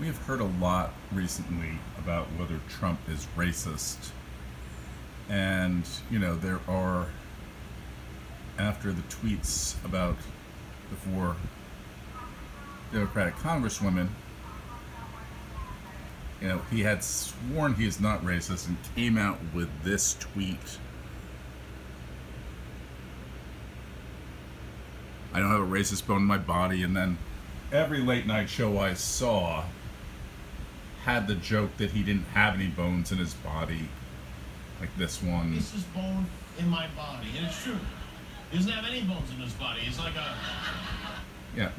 We have heard a lot recently about whether Trump is racist. And, there are, after the tweets about the four Democratic congresswomen, he had sworn he is not racist and came out with this tweet. I don't have a racist bone in my body. And then every late night show I saw had the joke that he didn't have any bones in his body, like this one. This is bone in my body, and it's true. He doesn't have any bones in his body. He's like a... Yeah.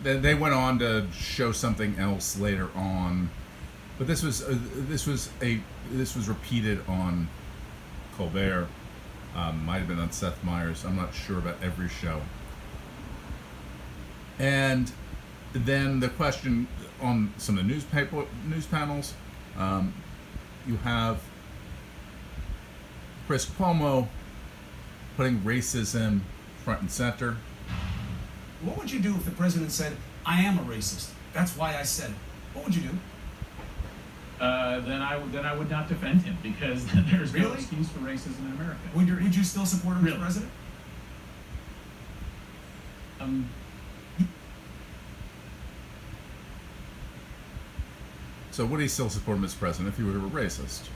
They went on to show something else later on, but this was repeated on Colbert. Might have been on Seth Meyers. I'm not sure about every show. And then the question on some of the news panels, you have Chris Cuomo putting racism front and center. What would you do if the president said, "I am a racist. That's why I said it"? What would you do? Then I would not defend him, because there's no Really? excuse for racism in America. Would you still support him Really? as president? So would he still support him as president if he were a racist?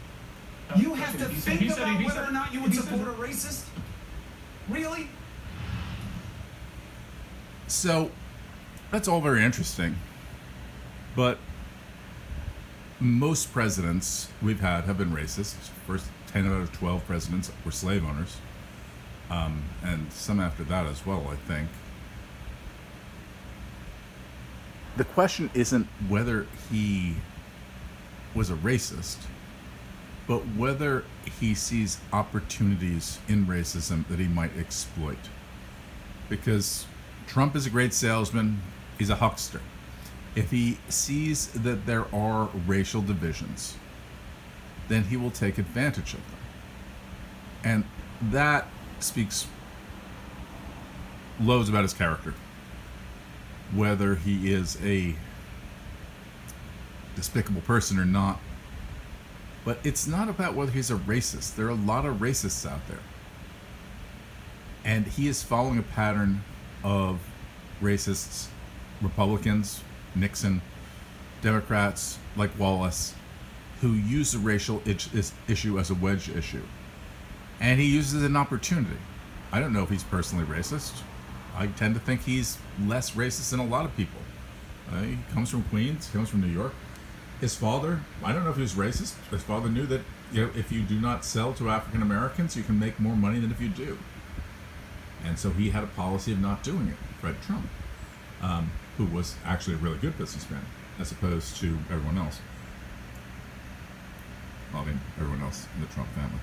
You have to He said- think he said- about he whether said- or not you would he said- support a racist? Really? So that's all very interesting, but most presidents we've had have been racist. First 10 out of 12 presidents were slave owners, and some after that as well, I think. The question isn't whether he was a racist, but whether he sees opportunities in racism that he might exploit. Because Trump is a great salesman, he's a huckster. If he sees that there are racial divisions, then he will take advantage of them. And that speaks loads about his character. Whether he is a despicable person or not. But it's not about whether he's a racist. There are a lot of racists out there. And he is following a pattern of racists, Republicans, Nixon, Democrats like Wallace, who use the racial issue as a wedge issue. And he uses an opportunity. I don't know if he's personally racist. I tend to think he's less racist than a lot of people. He comes from Queens, comes from New York. His father, I don't know if he was racist. His father knew that if you do not sell to African Americans, you can make more money than if you do. And so he had a policy of not doing it. Fred Trump, who was actually a really good businessman, as opposed to everyone else. Well, I mean, everyone else in the Trump family.